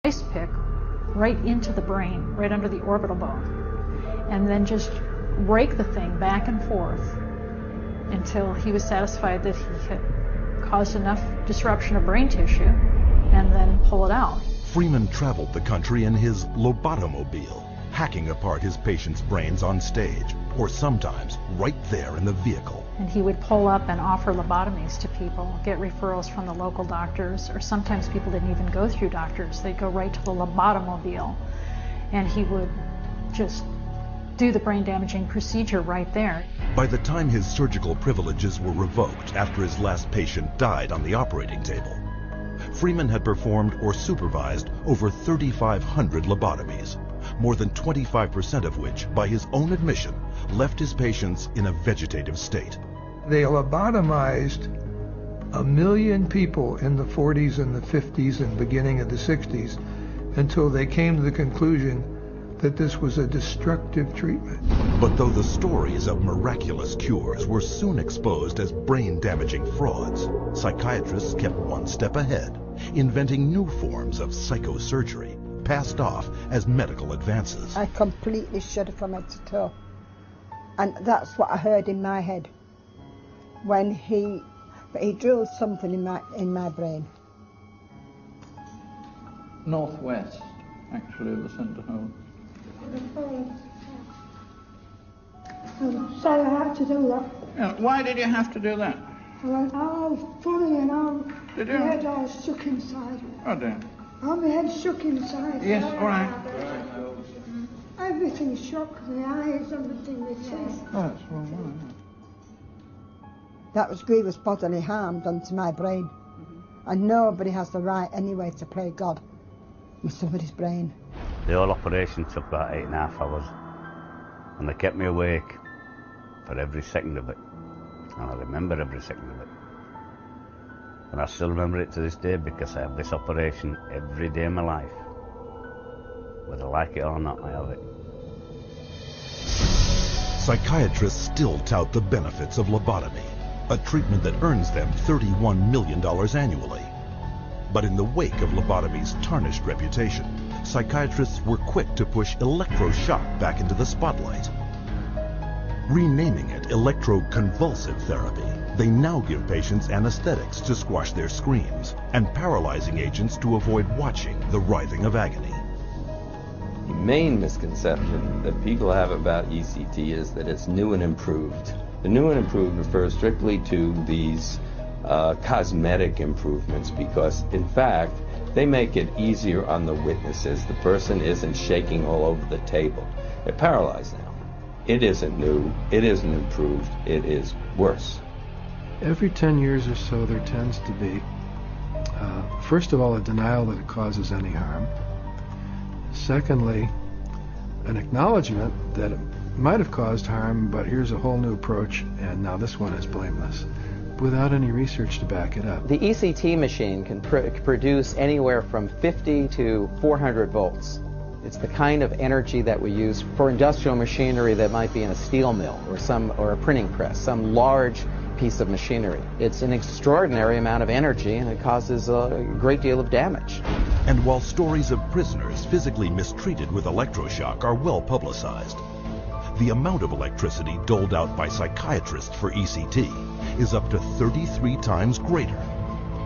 ice pick right into the brain, right under the orbital bone, and then just rake the thing back and forth until he was satisfied that he had caused enough disruption of brain tissue, and then pull it out. Freeman traveled the country in his lobotomobile, hacking apart his patients' brains on stage, or sometimes right there in the vehicle. And he would pull up and offer lobotomies to people, get referrals from the local doctors, or sometimes people didn't even go through doctors. They'd go right to the lobotomobile, and he would just do the brain-damaging procedure right there. By the time his surgical privileges were revoked after his last patient died on the operating table, Freeman had performed or supervised over 3,500 lobotomies, more than 25% of which, by his own admission, left his patients in a vegetative state. They lobotomized 1 million people in the 40s and the 50s and beginning of the 60s until they came to the conclusion that this was a destructive treatment. But though the stories of miraculous cures were soon exposed as brain-damaging frauds, psychiatrists kept one step ahead, inventing new forms of psychosurgery, passed off as medical advances. I completely shuddered from head to toe. And that's what I heard in my head when he drilled something in my brain. Northwest, actually, of the centre hole. I'm sorry I had to do that. Yeah, why did you have to do that? I went, oh, funny, and Did my you? head all shook inside. Oh dear. Oh, my head shook inside. Yes, all right. Everything shook, my eyes, everything, my teeth. Oh, that's wrong. That was grievous bodily harm done to my brain. And nobody has the right anyway to play God with somebody's brain. The whole operation took about 8.5 hours, and they kept me awake for every second of it, and I remember every second of it. And I still remember it to this day because I have this operation every day of my life. Whether I like it or not, I have it. Psychiatrists still tout the benefits of lobotomy, a treatment that earns them $31 million annually. But in the wake of lobotomy's tarnished reputation, psychiatrists were quick to push electroshock back into the spotlight. Renaming it electroconvulsive therapy, they now give patients anesthetics to squash their screams and paralyzing agents to avoid watching the writhing of agony. The main misconception that people have about ECT is that it's new and improved. The new and improved refers strictly to these cosmetic improvements because, in fact, they make it easier on the witnesses. The person isn't shaking all over the table. They're paralyzed now. It isn't new, it isn't improved, it is worse. Every 10 years or so there tends to be, first of all, a denial that it causes any harm. Secondly, an acknowledgement that it might have caused harm, but here's a whole new approach, and now this one is blameless, without any research to back it up. The ECT machine can produce anywhere from 50 to 400 volts. It's the kind of energy that we use for industrial machinery that might be in a steel mill or a printing press, some large piece of machinery. It's an extraordinary amount of energy, and it causes a great deal of damage. And while stories of prisoners physically mistreated with electroshock are well publicized, the amount of electricity doled out by psychiatrists for ECT is up to 33 times greater.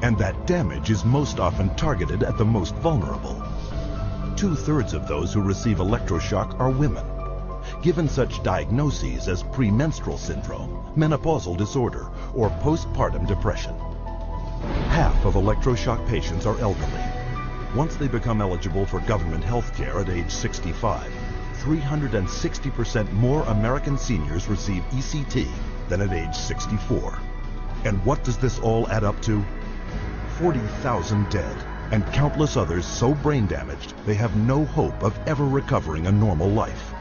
And that damage is most often targeted at the most vulnerable. 2/3 of those who receive electroshock are women, given such diagnoses as premenstrual syndrome, menopausal disorder, or postpartum depression. Half of electroshock patients are elderly. Once they become eligible for government health care at age 65, 360% more American seniors receive ECT than at age 64. And what does this all add up to? 40,000 dead, and countless others so brain damaged they have no hope of ever recovering a normal life.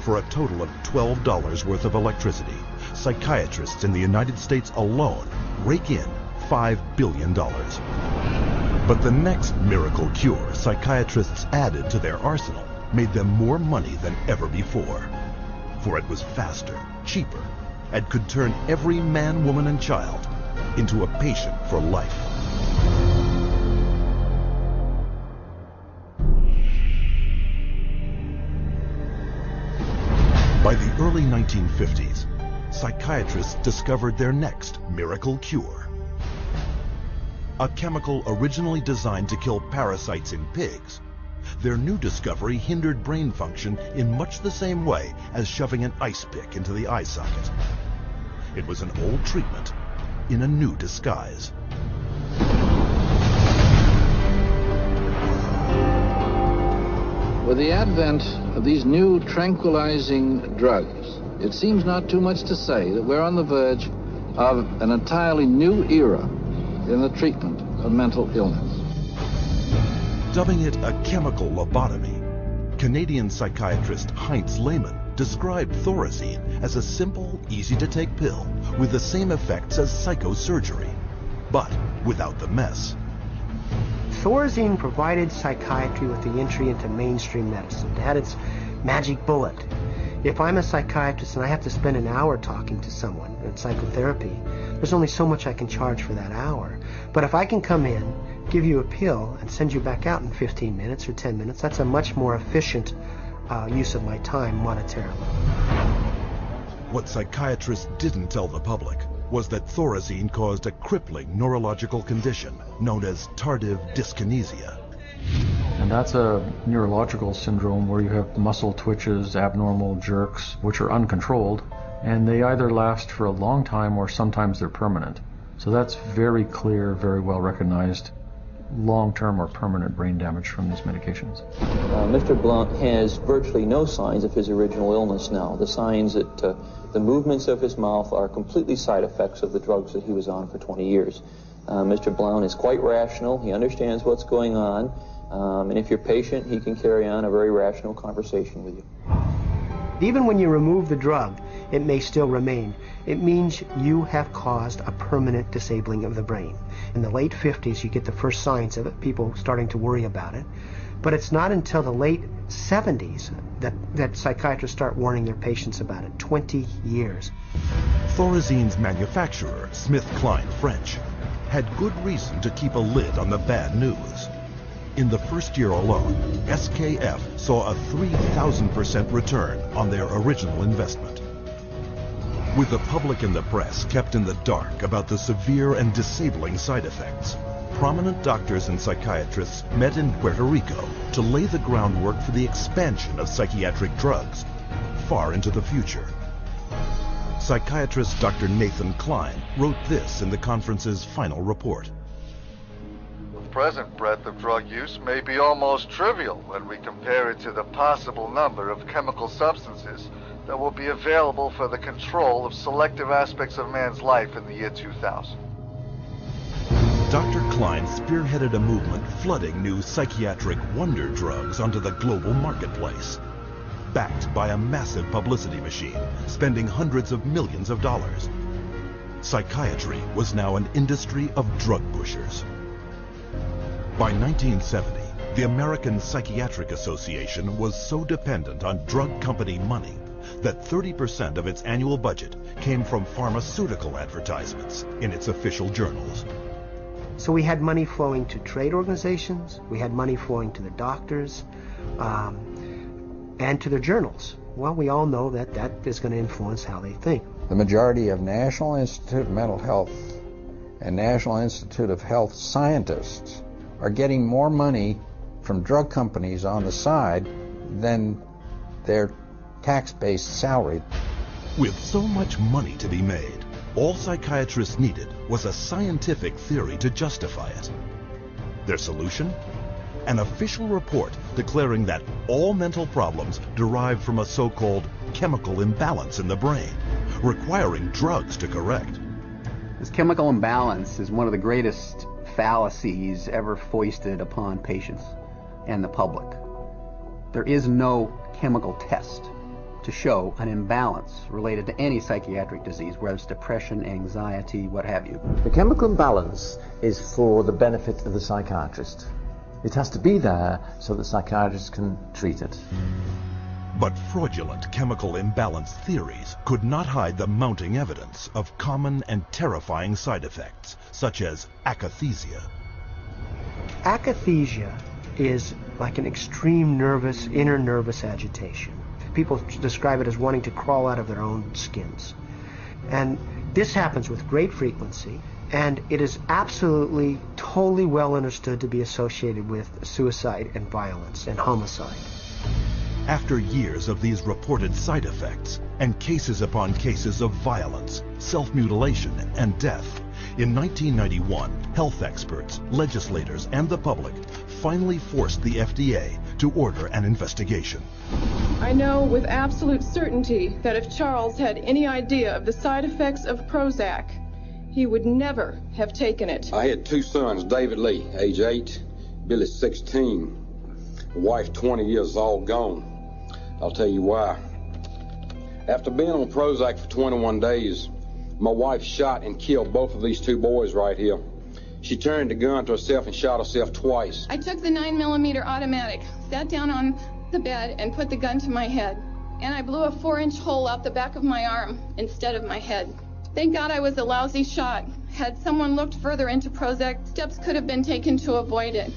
For a total of $12 worth of electricity, psychiatrists in the United States alone rake in $5 billion. But the next miracle cure psychiatrists added to their arsenal made them more money than ever before. For it was faster, cheaper, and could turn every man, woman, and child into a patient for life. early 1950s, psychiatrists discovered their next miracle cure. A chemical originally designed to kill parasites in pigs, their new discovery hindered brain function in much the same way as shoving an ice pick into the eye socket. It was an old treatment in a new disguise. With the advent of these new tranquilizing drugs, it seems not too much to say that we're on the verge of an entirely new era in the treatment of mental illness. Dubbing it a chemical lobotomy, Canadian psychiatrist Heinz Lehmann described Thorazine as a simple, easy-to-take pill with the same effects as psychosurgery, but without the mess. Thorazine provided psychiatry with the entry into mainstream medicine. It had its magic bullet. If I'm a psychiatrist and I have to spend an hour talking to someone in psychotherapy, there's only so much I can charge for that hour. But if I can come in, give you a pill, and send you back out in 15 minutes or 10 minutes, that's a much more efficient use of my time monetarily. What psychiatrists didn't tell the public was that Thorazine caused a crippling neurological condition known as tardive dyskinesia. And that's a neurological syndrome where you have muscle twitches, abnormal jerks, which are uncontrolled, and they either last for a long time or sometimes they're permanent. So that's very clear, very well recognized long-term or permanent brain damage from these medications. Mr. Blount has virtually no signs of his original illness now. The signs that the movements of his mouth are completely side effects of the drugs that he was on for 20 years. Mr. Blount is quite rational. He understands what's going on. And if you're patient, he can carry on a very rational conversation with you. Even when you remove the drug, it may still remain. It means you have caused a permanent disabling of the brain. In the late 50s, you get the first signs of it, people starting to worry about it. But it's not until the late 70s that psychiatrists start warning their patients about it. 20 years. Thorazine's manufacturer, SmithKline French, had good reason to keep a lid on the bad news. In the first year alone, SKF saw a 3,000% return on their original investment. With the public and the press kept in the dark about the severe and disabling side effects, prominent doctors and psychiatrists met in Puerto Rico to lay the groundwork for the expansion of psychiatric drugs far into the future. Psychiatrist Dr. Nathan Klein wrote this in the conference's final report. The present breadth of drug use may be almost trivial when we compare it to the possible number of chemical substances that will be available for the control of selective aspects of man's life in the year 2000. Dr. Klein spearheaded a movement flooding new psychiatric wonder drugs onto the global marketplace, backed by a massive publicity machine spending hundreds of millions of dollars. Psychiatry was now an industry of drug pushers. By 1970, the American Psychiatric Association was so dependent on drug company money that 30% of its annual budget came from pharmaceutical advertisements in its official journals. So we had money flowing to trade organizations, we had money flowing to the doctors, and to their journals. Well, we all know that that is going to influence how they think. The majority of National Institute of Mental Health and National Institute of Health scientists are getting more money from drug companies on the side than their tax-based salary. With so much money to be made, all psychiatrists needed was a scientific theory to justify it. Their solution? An official report declaring that all mental problems derive from a so-called chemical imbalance in the brain, requiring drugs to correct. This chemical imbalance is one of the greatest fallacies ever foisted upon patients and the public. There is no chemical test to show an imbalance related to any psychiatric disease, whether it's depression, anxiety, what have you. The chemical imbalance is for the benefit of the psychiatrist. It has to be there so that psychiatrists can treat it. But fraudulent chemical imbalance theories could not hide the mounting evidence of common and terrifying side effects, such as akathisia. Akathisia is like an extreme inner nervous agitation. people describe it as wanting to crawl out of their own skins. And this happens with great frequency, and it is absolutely, totally well understood to be associated with suicide and violence and homicide. After years of these reported side effects and cases upon cases of violence, self-mutilation, and death, in 1991, health experts, legislators, and the public finally forced the FDA to order an investigation. I know with absolute certainty that if Charles had any idea of the side effects of Prozac, he would never have taken it. I had two sons, David Lee, age 8, Billy 16, wife 20 years, all gone. I'll tell you why. After being on Prozac for 21 days, my wife shot and killed both of these two boys right here. She turned the gun to herself and shot herself twice. I took the 9mm automatic, sat down on the bed, and put the gun to my head. And I blew a 4-inch hole out the back of my arm instead of my head. Thank God I was a lousy shot. Had someone looked further into Prozac, steps could have been taken to avoid it.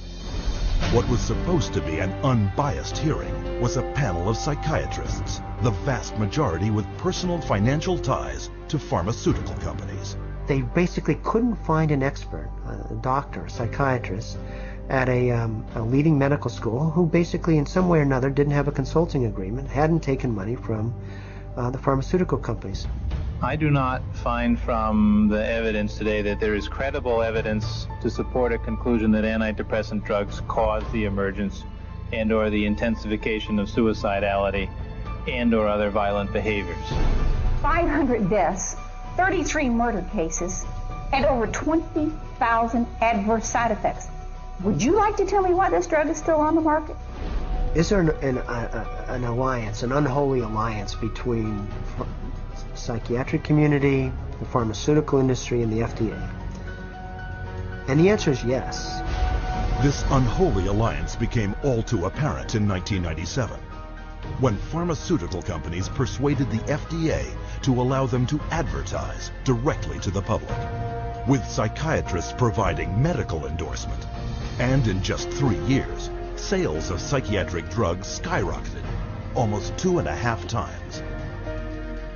What was supposed to be an unbiased hearing was a panel of psychiatrists, the vast majority with personal financial ties to pharmaceutical companies. They basically couldn't find an expert, a doctor, a psychiatrist, at a leading medical school who basically in some way or another didn't have a consulting agreement, hadn't taken money from the pharmaceutical companies. I do not find from the evidence today that there is credible evidence to support a conclusion that antidepressant drugs cause the emergence and or the intensification of suicidality and or other violent behaviors. 500 deaths, 33 murder cases, and over 20,000 adverse side effects. Would you like to tell me why this drug is still on the market? Is there an alliance, an unholy alliance between psychiatric community, the pharmaceutical industry, and the FDA? And the answer is yes. This unholy alliance became all too apparent in 1997, when pharmaceutical companies persuaded the FDA to allow them to advertise directly to the public, with psychiatrists providing medical endorsement. And in just 3 years, sales of psychiatric drugs skyrocketed, almost 2.5 times.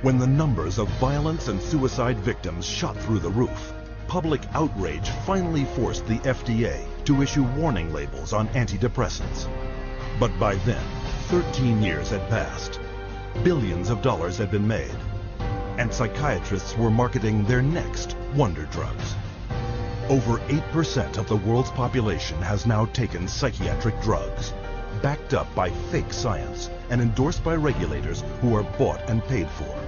When the numbers of violence and suicide victims shot through the roof, public outrage finally forced the FDA to issue warning labels on antidepressants. But by then, 13 years had passed, billions of dollars had been made, and psychiatrists were marketing their next wonder drugs. Over 8% of the world's population has now taken psychiatric drugs, backed up by fake science and endorsed by regulators who are bought and paid for.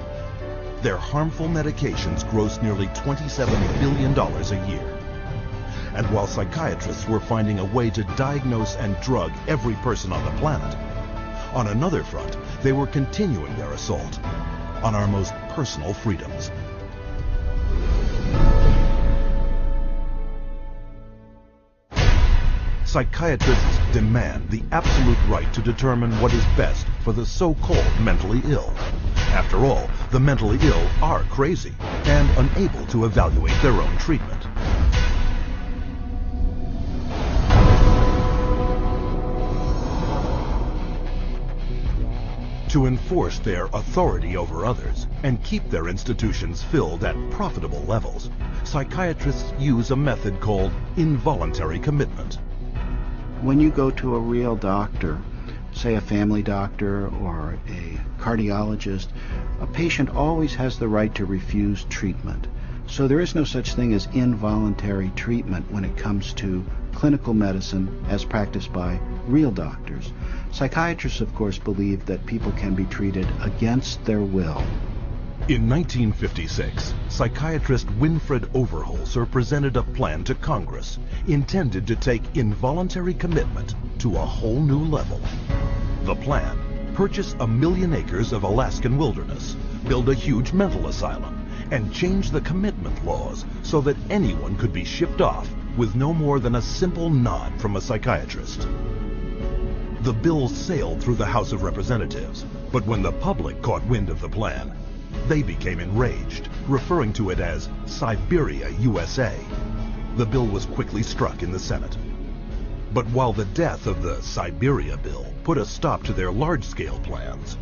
Their harmful medications gross nearly $27 billion a year. And while psychiatrists were finding a way to diagnose and drug every person on the planet, on another front, they were continuing their assault on our most personal freedoms. Psychiatrists demand the absolute right to determine what is best for the so-called mentally ill. After all, the mentally ill are crazy and unable to evaluate their own treatment. To enforce their authority over others and keep their institutions filled at profitable levels, psychiatrists use a method called involuntary commitment. When you go to a real doctor, say a family doctor or a cardiologist, a patient always has the right to refuse treatment. So there is no such thing as involuntary treatment when it comes to clinical medicine as practiced by real doctors. Psychiatrists, of course, believe that people can be treated against their will. In 1956, psychiatrist Winfred Overholser presented a plan to Congress intended to take involuntary commitment to a whole new level. The plan: purchase 1 million acres of Alaskan wilderness, build a huge mental asylum, and change the commitment laws so that anyone could be shipped off with no more than a simple nod from a psychiatrist. The bill sailed through the House of Representatives, but when the public caught wind of the plan, they became enraged, referring to it as Siberia, USA. The bill was quickly struck in the Senate. But while the death of the Siberia bill put a stop to their large-scale plans,